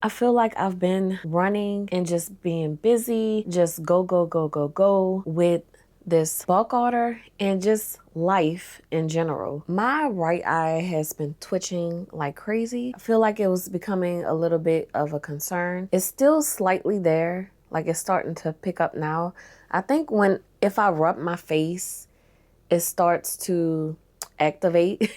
I feel like I've been running and just being busy, just go, go, go, go, go with this bulk order and just life in general. My right eye has been twitching like crazy. I feel like it was becoming a little bit of a concern. It's still slightly there, like it's starting to pick up now. I think if I rub my face, it starts to activate.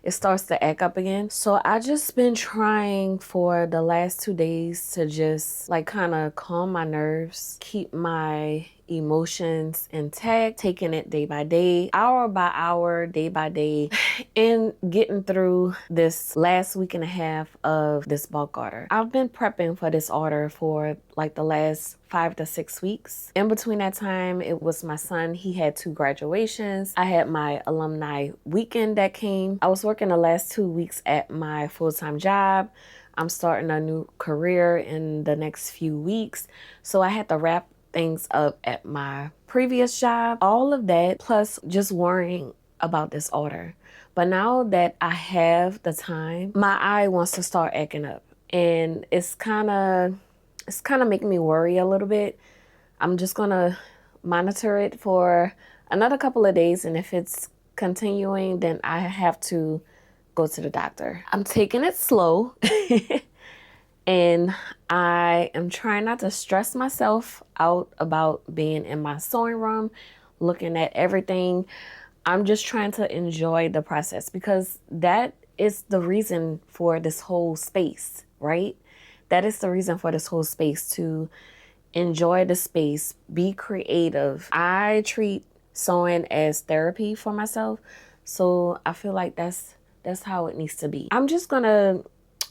It starts to act up again. So I just been trying for the last 2 days to just like kind of calm my nerves, keep my emotions intact, taking it day by day, hour by hour, day by day, and getting through this last week and a half of this bulk order. I've been prepping for this order for like the last 5 to 6 weeks. In between that time, it was my son. He had 2 graduations. I had my alumni weekend that came. I was working the last 2 weeks at my full-time job. I'm starting a new career in the next few weeks. So I had to wrap things up at my previous job. All of that, plus just worrying about this order. But now that I have the time, my eye wants to start acting up. And it's kind of making me worry a little bit. I'm just gonna monitor it for another couple of days, and if it's continuing, then I have to go to the doctor. I'm taking it slow and I am trying not to stress myself out about being in my sewing room, looking at everything. I'm just trying to enjoy the process because that is the reason for this whole space, right? That is the reason for this whole space, to enjoy the space, be creative. I treat sewing as therapy for myself. So I feel like that's how it needs to be. I'm just gonna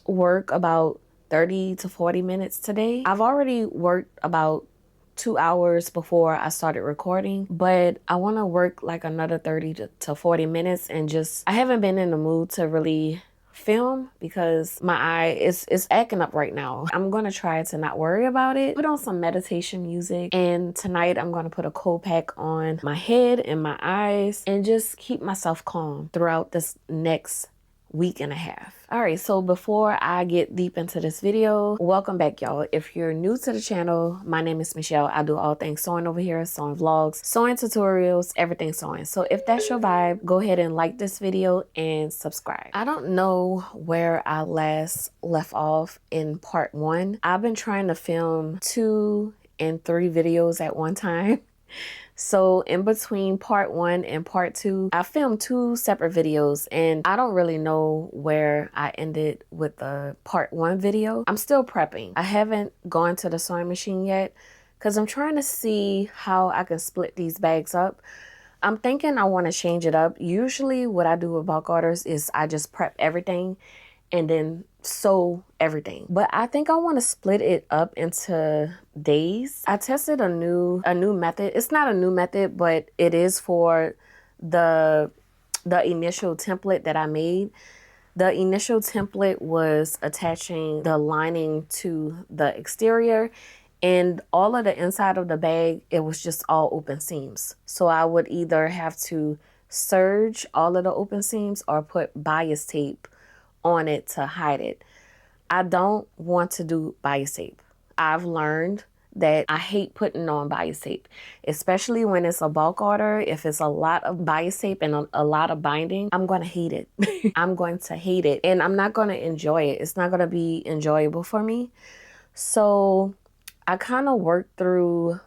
work about 30 to 40 minutes today. I've already worked about 2 hours before I started recording, but I want to work like another 30 to 40 minutes and just, I haven't been in the mood to really film because my eye is acting up right now. I'm gonna try to not worry about it, put on some meditation music, and tonight I'm gonna put a cold pack on my head and my eyes and just keep myself calm throughout this next week and a half. All right, so before I get deep into this video, welcome back, y'all. If you're new to the channel, my name is Michelle. I do all things sewing over here, sewing vlogs, sewing tutorials, everything sewing. So if that's your vibe, go ahead and like this video and subscribe. I don't know where I last left off in part 1. I've been trying to film 2 and 3 videos at one time. So in between part 1 and part 2, I filmed 2 separate videos and I don't really know where I ended with the part 1 video. I'm still prepping. I haven't gone to the sewing machine yet because I'm trying to see how I can split these bags up. I'm thinking I want to change it up. Usually what I do with bulk orders is I just prep everything and then sew everything. But I think I want to split it up into days. I tested a new method. It's not a new method, but it is for the initial template that I made. The initial template was attaching the lining to the exterior, and all of the inside of the bag, it was just all open seams. So I would either have to serge all of the open seams or put bias tape on it to hide it. I don't want to do bias tape. I've learned that I hate putting on bias tape, especially when it's a bulk order. If it's a lot of bias tape and a lot of binding, I'm going to hate it. I'm going to hate it and I'm not going to enjoy it. It's not going to be enjoyable for me. So I kind of worked through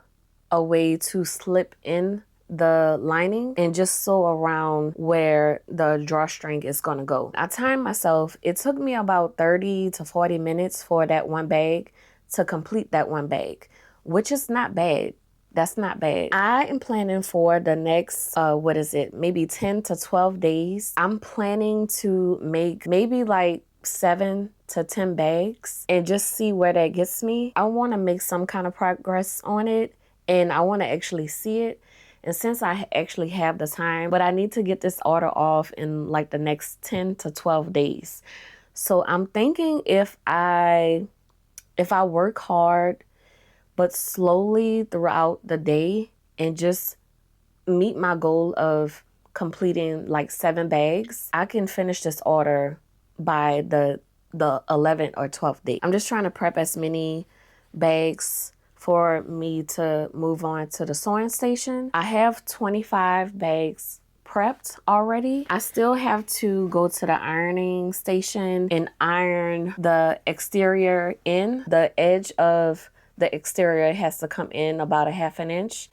a way to slip in the lining and just sew around where the drawstring is gonna go. I timed myself. It took me about 30 to 40 minutes for that one bag to complete that one bag, which is not bad. That's not bad. I am planning for the next, maybe 10 to 12 days. I'm planning to make maybe like 7 to 10 bags and just see where that gets me. I want to make some kind of progress on it and I want to actually see it. And since I actually have the time, but I need to get this order off in like the next 10 to 12 days. So I'm thinking if I work hard, but slowly throughout the day and just meet my goal of completing like 7 bags, I can finish this order by the the 11th or 12th date. I'm just trying to prep as many bags for me to move on to the sewing station. I have 25 bags prepped already. I still have to go to the ironing station and iron the exterior in. The edge of the exterior has to come in about a half an inch,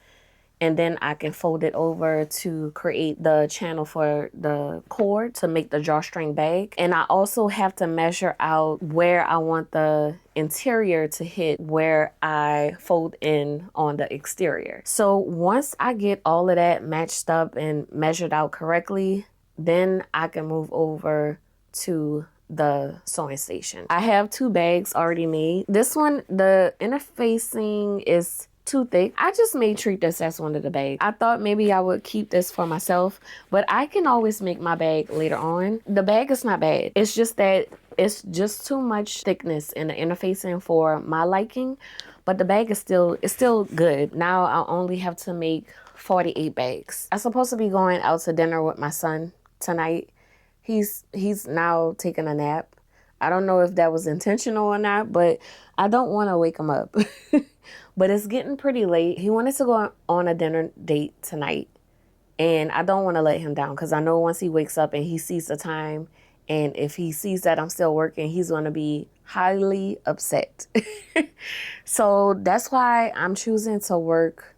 and then I can fold it over to create the channel for the cord to make the drawstring bag. And I also have to measure out where I want the interior to hit where I fold in on the exterior. So once I get all of that matched up and measured out correctly, then I can move over to the sewing station. I have 2 bags already made. This one, the interfacing is too thick. I just may treat this as one of the bags. I thought maybe I would keep this for myself, but I can always make my bag later on. The bag is not bad. It's just that it's just too much thickness in the interfacing for my liking, but the bag is still good. Now I only have to make 48 bags. I'm supposed to be going out to dinner with my son tonight. He's now taking a nap. I don't know if that was intentional or not, but I don't want to wake him up. But it's getting pretty late. He wanted to go on a dinner date tonight, and I don't want to let him down because I know once he wakes up and he sees the time, and if he sees that I'm still working, he's going to be highly upset. So that's why I'm choosing to work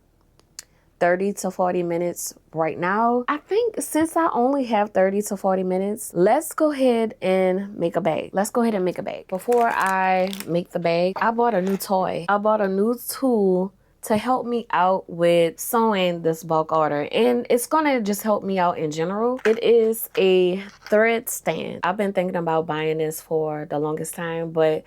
30 to 40 minutes right now. I think since I only have 30 to 40 minutes, let's go ahead and make a bag. Let's go ahead and make a bag. Before I make the bag, I bought a new toy. I bought a new tool to help me out with sewing this bulk order, and it's gonna just help me out in general. It is a thread stand. I've been thinking about buying this for the longest time, but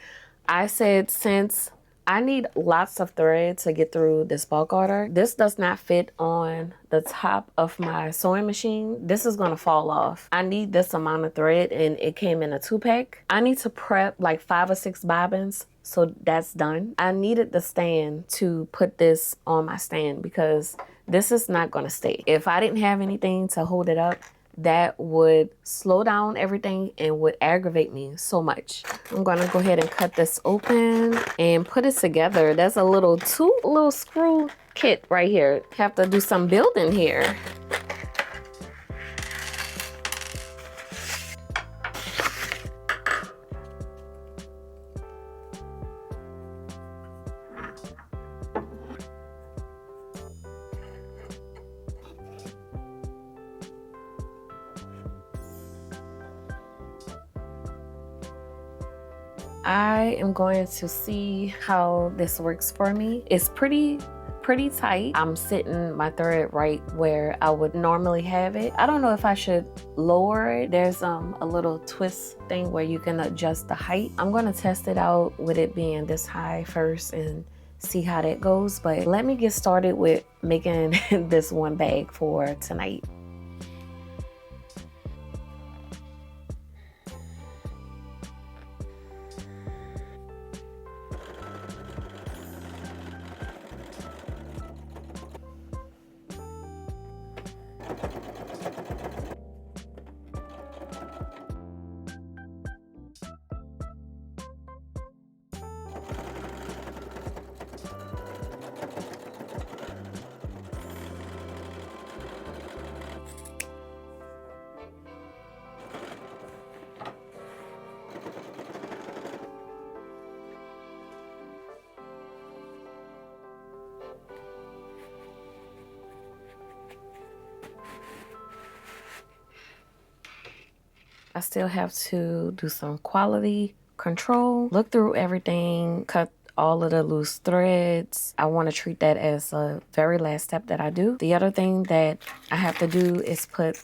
I said since I need lots of thread to get through this bulk order. This does not fit on the top of my sewing machine. This is gonna fall off. I need this amount of thread, and it came in a 2-pack. I need to prep like 5 or 6 bobbins, so that's done. I needed the stand to put this on my stand because this is not gonna stay. If I didn't have anything to hold it up, that would slow down everything and would aggravate me so much. I'm gonna go ahead and cut this open and put it together. There's a little screw kit right here. Have to do some building here. I am going to see how this works for me. It's pretty tight. I'm sitting my thread right where I would normally have it. I don't know if I should lower it. There's a little twist thing where you can adjust the height. I'm gonna test it out with it being this high first and see how that goes. But let me get started with making this one bag for tonight. I still have to do some quality control, look through everything, cut all of the loose threads. I want to treat that as a very last step that I do. The other thing that I have to do is put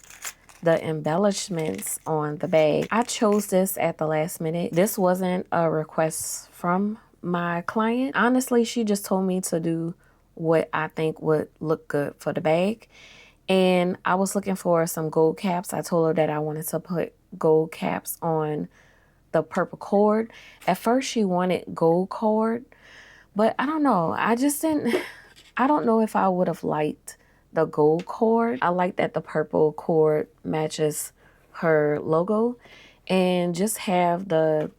the embellishments on the bag. I chose this at the last minute. This wasn't a request from my client. Honestly, she just told me to do what I think would look good for the bag. And I was looking for some gold caps. I told her that I wanted to put gold caps on the purple cord. At first she wanted gold cord, but I don't know. I don't know if I would have liked the gold cord. I like that the purple cord matches her logo, and just have the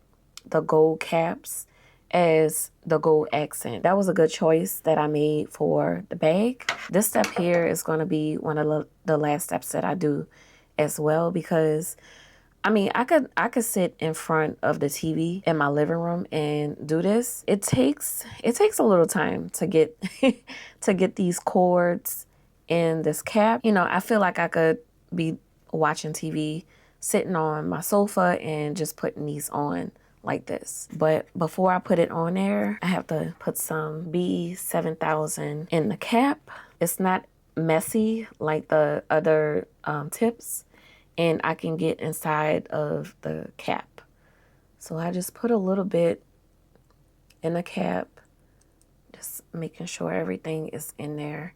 the gold caps as the gold accent. That was a good choice that I made for the bag. This step here is going to be one of the last steps that I do as well, because I mean, I could sit in front of the TV in my living room and do this. It takes a little time to get to get these cords in this cap. You know, I feel like I could be watching TV, sitting on my sofa and just putting these on like this. But before I put it on there, I have to put some B7000 in the cap. It's not messy like the other tips, and I can get inside of the cap. So I just put a little bit in the cap, just making sure everything is in there.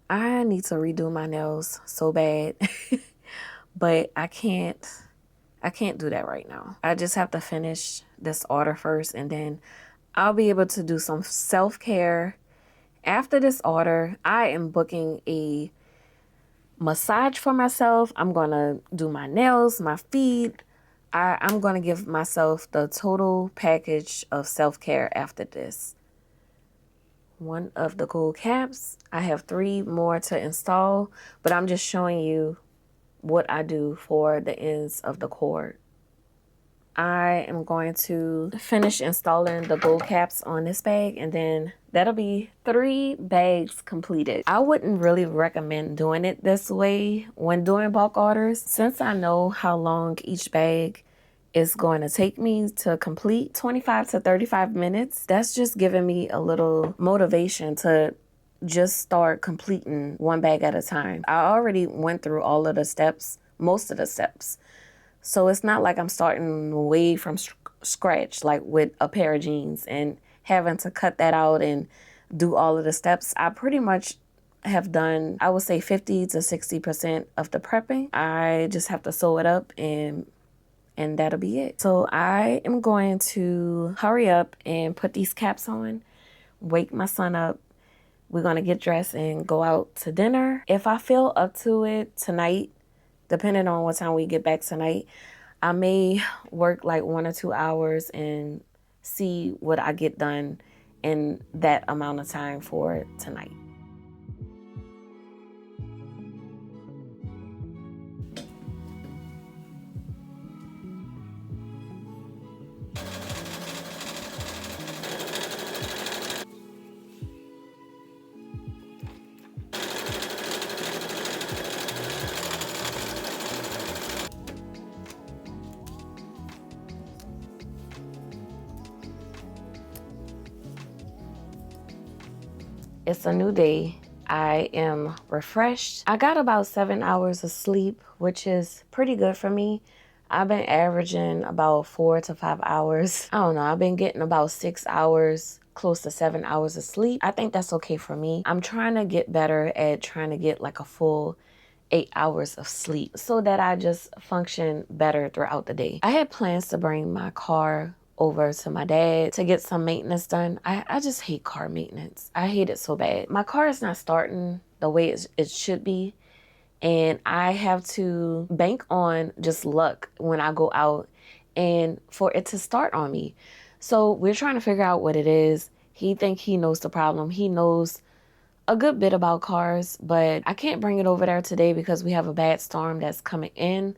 I need to redo my nails so bad, but I can't do that right now. I just have to finish this order first, and then I'll be able to do some self-care. After this order, I am booking a massage for myself. I'm gonna do my nails, my feet. I'm gonna give myself the total package of self-care after this. One of the gold caps. I have 3 more to install, but I'm just showing you what I do for the ends of the cord. I am going to finish installing the gold caps on this bag, and then that'll be 3 bags completed. I wouldn't really recommend doing it this way when doing bulk orders, since I know how long each bag is going to take me to complete, 25 to 35 minutes. That's just giving me a little motivation to just start completing one bag at a time. I already went through all of the steps, most of the steps. So it's not like I'm starting way from scratch, like with a pair of jeans and having to cut that out and do all of the steps. I pretty much have done, I would say 50 to 60% of the prepping. I just have to sew it up and that'll be it. So I am going to hurry up and put these caps on, wake my son up. We're going to get dressed and go out to dinner. If I feel up to it tonight, depending on what time we get back tonight, I may work like 1 or 2 hours and see what I get done in that amount of time for tonight. It's a new day. I am refreshed. I got about 7 hours of sleep, which is pretty good for me. I've been averaging about 4 to 5 hours. I don't know, I've been getting about 6 hours, close to 7 hours of sleep. I think that's okay for me. I'm trying to get better at trying to get like a full 8 hours of sleep so that I just function better throughout the day. I had plans to bring my car over to my dad to get some maintenance done. I just hate car maintenance. I hate it so bad. My car is not starting the way it should be, and I have to bank on just luck when I go out and for it to start on me. So we're trying to figure out what it is. He thinks he knows the problem. He knows a good bit about cars, but I can't bring it over there today because we have a bad storm that's coming in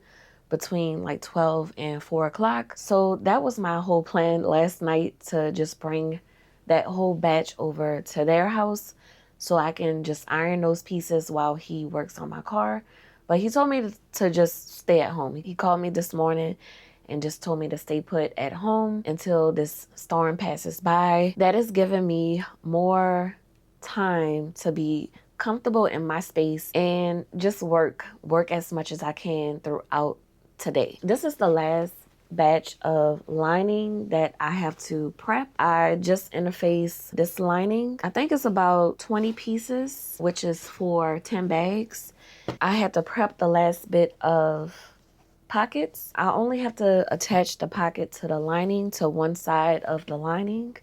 between like 12 and 4 o'clock. So that was my whole plan last night, to just bring that whole batch over to their house so I can just iron those pieces while he works on my car. But he told me to just stay at home. He called me this morning and just told me to stay put at home until this storm passes by. That has given me more time to be comfortable in my space and just work as much as I can throughout today. This is the last batch of lining that I have to prep. I just interfaced this lining. I think it's about 20 pieces, which is for 10 bags. I had to prep the last bit of pockets. I only have to attach the pocket to the lining, to one side of the lining.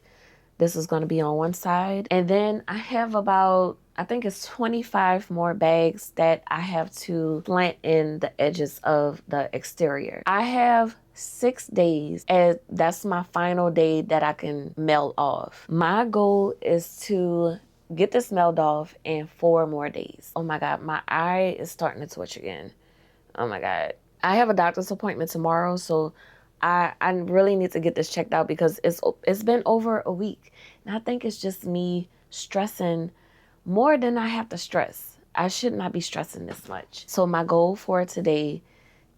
This is going to be on one side. And then I have about, I think it's 25 more bags that I have to plant in the edges of the exterior. I have 6 days, and that's my final day that I can melt off. My goal is to get this melt off in 4 more days. Oh my God, my eye is starting to twitch again. Oh my God. I have a doctor's appointment tomorrow, so I really need to get this checked out because it's been over a week. And I think it's just me stressing more than I have to stress. I should not be stressing this much. So my goal for today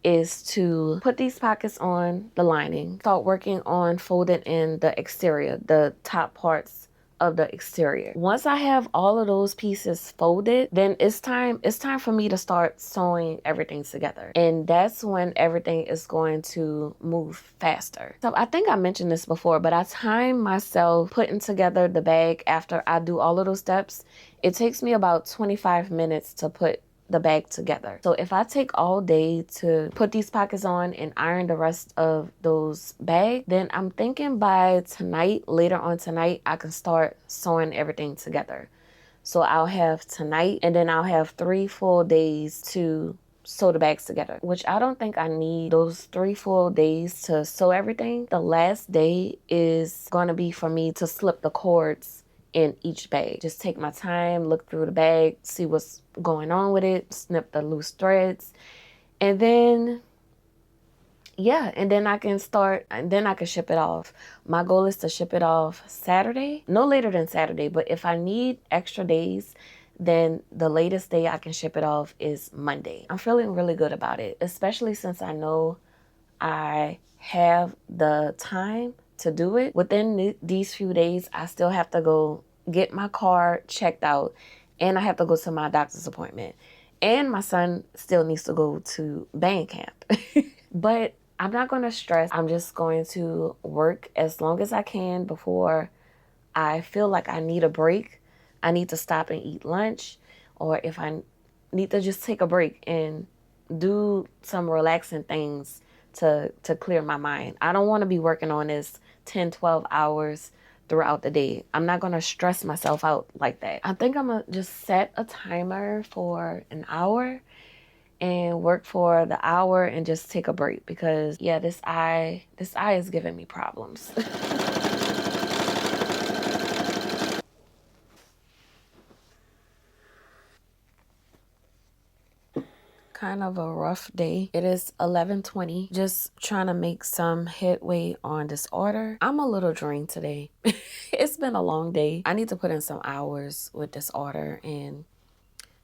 is to put these pockets on the lining, start working on folding in the exterior, the top parts of the exterior. Once I have all of those pieces folded, then it's time for me to start sewing everything together. And that's when everything is going to move faster. So I think I mentioned this before, but I time myself putting together the bag after I do all of those steps. It takes me about 25 minutes to put the bag together. So if I take all day to put these pockets on and iron the rest of those bags, then I'm thinking by tonight, later on tonight, I can start sewing everything together. So I'll have tonight, and then I'll have 3 full days to sew the bags together, which I don't think I need those 3 full days to sew everything. The last day is going to be for me to slip the cords in each bag. Just take my time, look through the bag, see what's going on with it, snip the loose threads, and then and then I can start, and then I can ship it off. My goal is to ship it off Saturday, no later than Saturday, but if I need extra days, then the latest day I can ship it off is Monday. I'm feeling really good about it, especially since I know I have the time to do it. Within these few days, I still have to go get my car checked out, and I have to go to my doctor's appointment. And my son still needs to go to band camp. But I'm not going to stress. I'm just going to work as long as I can before I feel like I need a break. I need to stop and eat lunch, or if I need to just take a break and do some relaxing things to clear my mind. I don't want to be working on this 10, 12 hours throughout the day. I'm not going to stress myself out like that. I think I'm going to just set a timer for an hour and work for the hour and just take a break because this eye is giving me problems. Kind of a rough day. It is 11:20. Just trying to make some headway on this order. I'm a little drained today. It's been a long day. I need to put in some hours with this order and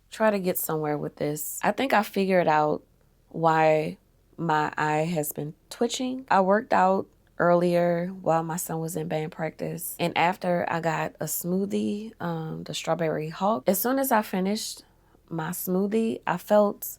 try to get somewhere with this. I think I figured out why my eye has been twitching. I worked out earlier while my son was in band practice, and after I got a smoothie, the strawberry Hulk. As soon as I finished my smoothie, I felt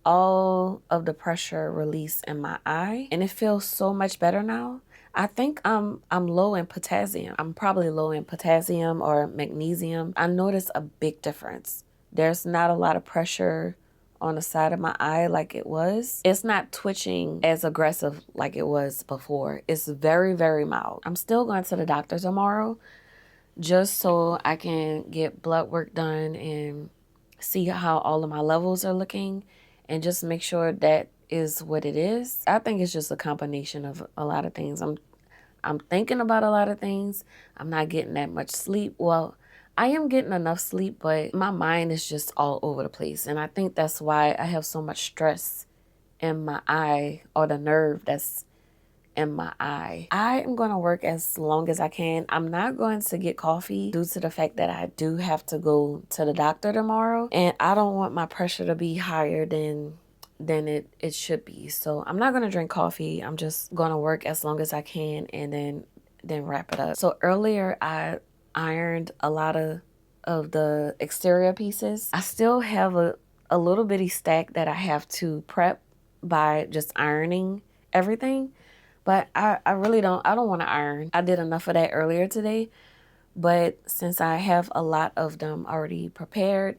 all of the pressure release in my eye, and it feels so much better now. I think I'm low in potassium. I'm probably low in potassium or magnesium. I noticed a big difference. There's not a lot of pressure on the side of my eye like it was. It's not twitching as aggressive like it was before. It's very, very mild. I'm still going to the doctor tomorrow just so I can get blood work done and see how all of my levels are looking and just make sure that is what it is. I think it's just a combination of a lot of things. I'm thinking about a lot of things. I'm not getting that much sleep. Well, I am getting enough sleep, but my mind is just all over the place. And I think that's why I have so much stress in my eye, or the nerve that's in my eye. I am going to work as long as I can. I'm not going to get coffee due to the fact that I do have to go to the doctor tomorrow, and I don't want my pressure to be higher than it should be. So I'm not going to drink coffee. I'm just going to work as long as I can and then wrap it up. So earlier I ironed a lot of the exterior pieces. I still have a little bitty stack that I have to prep by just ironing everything. But I don't want to iron. I did enough of that earlier today. But since I have a lot of them already prepared,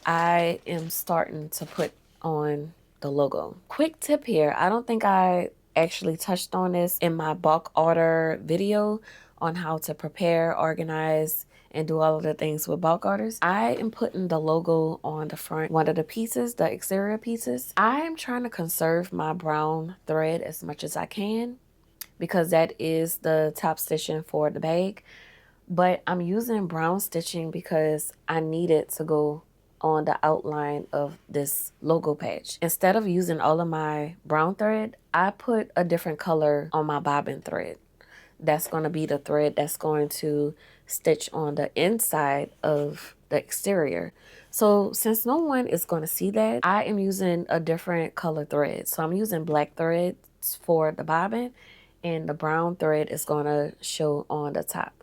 I am starting to put on the logo. Quick tip here. I don't think I actually touched on this in my bulk order video on how to prepare, organize, and do all of the things with bulk orders. I am putting the logo on the front, one of the pieces, the exterior pieces. I am trying to conserve my brown thread as much as I can because that is the top stitching for the bag. But I'm using brown stitching because I need it to go on the outline of this logo patch. Instead of using all of my brown thread, I put a different color on my bobbin thread. That's going to be the thread that's going to stitch on the inside of the exterior. So since no one is going to see that, I am using a different color thread. So I'm using black threads for the bobbin, and the brown thread is going to show on the top.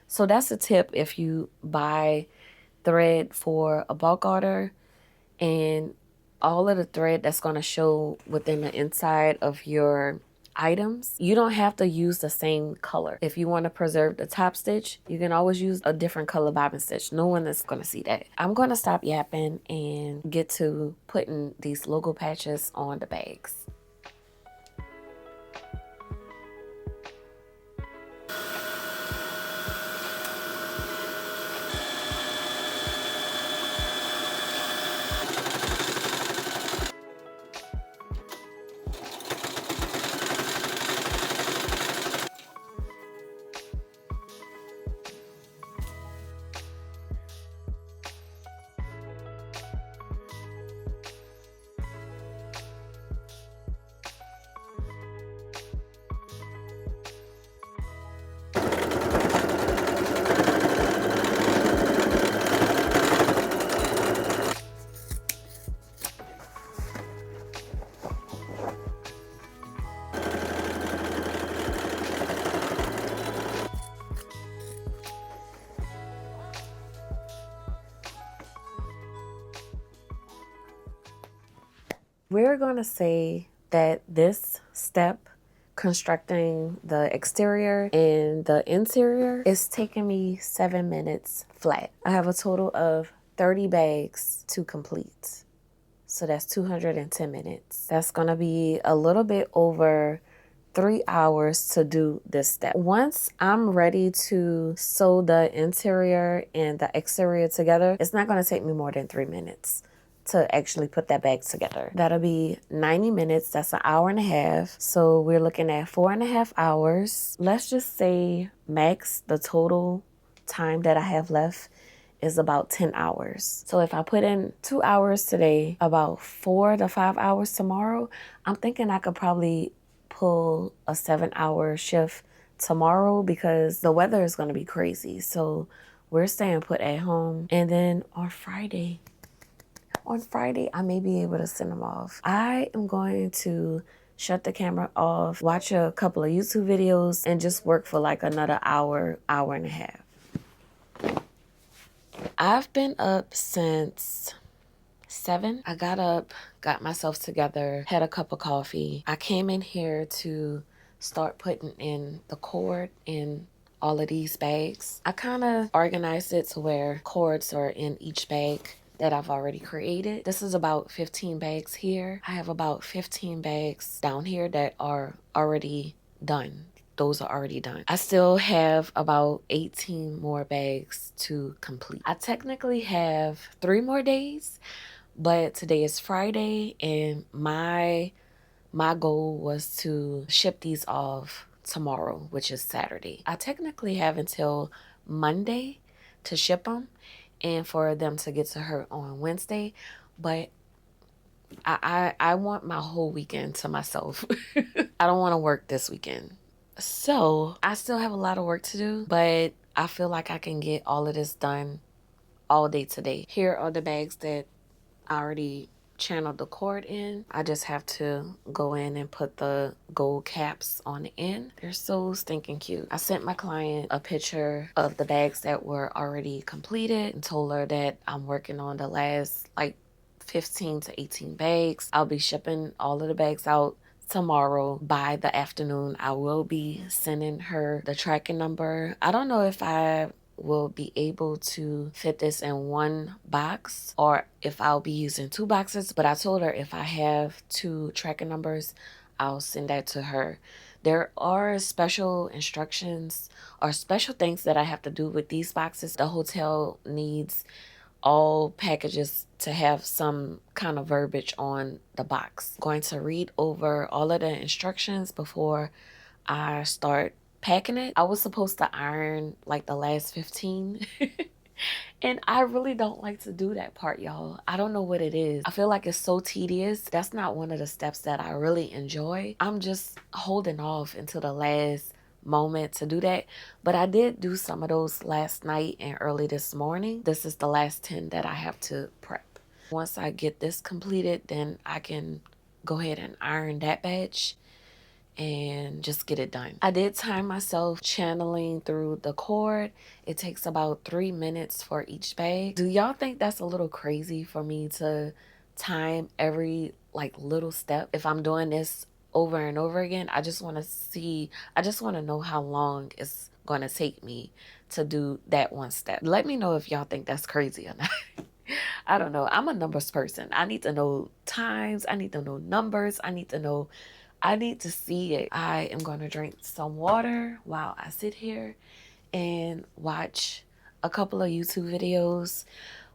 So that's a tip if you buy thread for a bulk order, and all of the thread that's going to show within the inside of your items, you don't have to use the same color. If you want to preserve the top stitch, you can always use a different color bobbin stitch. No one is going to see that. I'm going to stop yapping and get to putting these logo patches on the bags. We're going to say that this step, constructing the exterior and the interior, is taking me 7 minutes flat. I have a total of 30 bags to complete. So that's 210 minutes. That's going to be a little bit over 3 hours to do this step. Once I'm ready to sew the interior and the exterior together, it's not going to take me more than 3 minutes to actually put that bag together. That'll be 90 minutes. That's an hour and a half. So we're looking at 4.5 hours. Let's just say max the total time that I have left is about 10 hours. So if I put in 2 hours today, about 4 to 5 hours tomorrow, I'm thinking I could probably pull a 7-hour shift tomorrow because the weather is going to be crazy. So we're staying put at home. And then on Friday, I may be able to send them off. I am going to shut the camera off, watch a couple of YouTube videos, and just work for like another hour, hour and a half. I've been up since 7. I got up, got myself together, had a cup of coffee. I came in here to start putting in the cord in all of these bags. I kind of organized it to where cords are in each bag that I've already created. This is about 15 bags here. I have about 15 bags down here that are already done. Those are already done. I still have about 18 more bags to complete. I technically have 3 more days, but today is Friday and my goal was to ship these off tomorrow, which is Saturday. I technically have until Monday to ship them and for them to get to her on Wednesday, but I want my whole weekend to myself. I don't want to work this weekend. So I still have a lot of work to do, but I feel like I can get all of this done all day today. Here are the bags that I already channeled the cord in. I just have to go in and put the gold caps on the end. They're so stinking cute. I sent my client a picture of the bags that were already completed and told her that I'm working on the last like 15 to 18 bags. I'll be shipping all of the bags out tomorrow by the afternoon. I will be sending her the tracking number. I don't know if I will be able to fit this in one box or if I'll be using 2 boxes, but I told her if I have 2 tracking numbers, I'll send that to her. There are special instructions or special things that I have to do with these boxes. The hotel needs all packages to have some kind of verbiage on the box. I'm going to read over all of the instructions before I start packing it. I was supposed to iron like the last 15 and I really don't like to do that part, y'all. I don't know what it is. I feel like it's so tedious. That's not one of the steps that I really enjoy. I'm just holding off until the last moment to do that. But I did do some of those last night and early this morning. This is the last 10 that I have to prep. Once I get this completed, then I can go ahead and iron that batch and just get it done. I did time myself channeling through the cord. It takes about 3 minutes for each bag. Do y'all think that's a little crazy for me to time every like little step? If I'm doing this over and over again, I just want to know how long it's going to take me to do that one step. Let me know if y'all think that's crazy or not. I don't know. I'm a numbers person. I need to know times. I need to know numbers. I need to see it. I am going to drink some water while I sit here and watch a couple of YouTube videos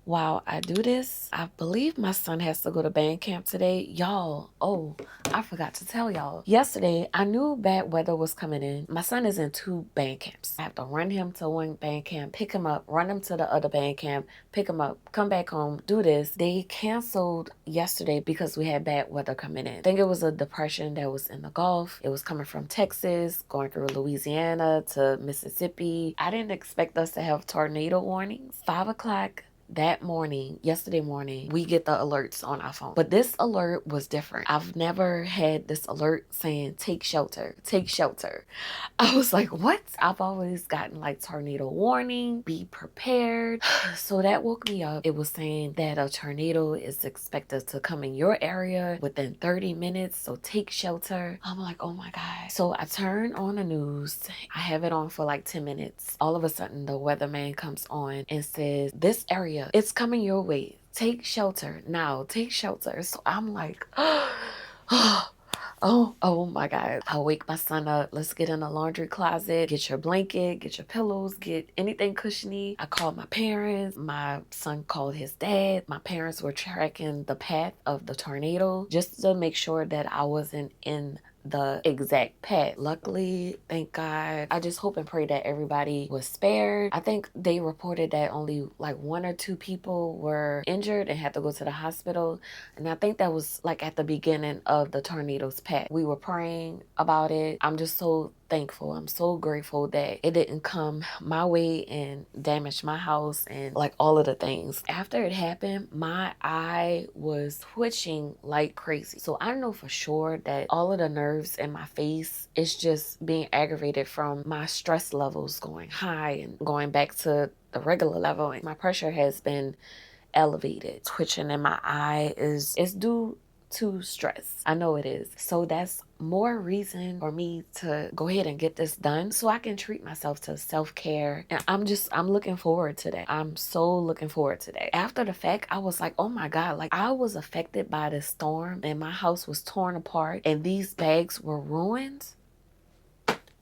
while I do this. I believe my son has to go to band camp today. Y'all, oh, I forgot to tell y'all. Yesterday, I knew bad weather was coming in. My son is in 2 band camps. I have to run him to one band camp, pick him up, run him to the other band camp, pick him up, come back home, do this. They canceled yesterday because we had bad weather coming in. I think it was a depression that was in the Gulf. It was coming from Texas, going through Louisiana to Mississippi. I didn't expect us to have tornado warnings. 5 o'clock that morning, yesterday morning, we get the alerts on our phone. But this alert was different. I've never had this alert saying, take shelter, take shelter. I was like, what? I've always gotten like tornado warning, be prepared. So that woke me up. It was saying that a tornado is expected to come in your area within 30 minutes. So take shelter. I'm like, oh my God. So I turn on the news. I have it on for like 10 minutes. All of a sudden, the weatherman comes on and says, this area, it's coming your way. Take shelter now. Take shelter. So I'm like, oh my God. I'll wake my son up. Let's get in the laundry closet. Get your blanket, get your pillows, get anything cushiony. I called my parents. My son called his dad. My parents were tracking the path of the tornado just to make sure that I wasn't in the exact path. Luckily, thank God, I just hope and pray that everybody was spared. I think they reported that only like 1 or 2 people were injured and had to go to the hospital. And I think that was like at the beginning of the tornado's path. We were praying about it. I'm just so thankful. I'm so grateful that it didn't come my way and damage my house and like all of the things. After it happened, my eye was twitching like crazy. So I know for sure that all of the nerves in my face is just being aggravated from my stress levels going high and going back to the regular level. And my pressure has been elevated. Twitching in my eye is due to stress. I know it is. So that's more reason for me to go ahead and get this done so I can treat myself to self-care. And I'm looking forward to that. I'm so looking forward to that. After the fact, I was like, oh my God, like I was affected by this storm and my house was torn apart and these bags were ruined.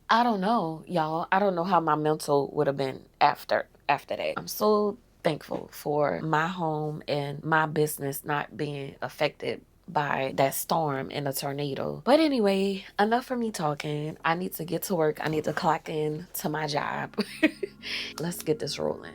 I don't know, y'all. I don't know how my mental would have been after that. I'm so thankful for my home and my business not being affected by that storm and a tornado. But anyway, enough for me talking. I need to get to work. I need to clock in to my job. Let's get this rolling.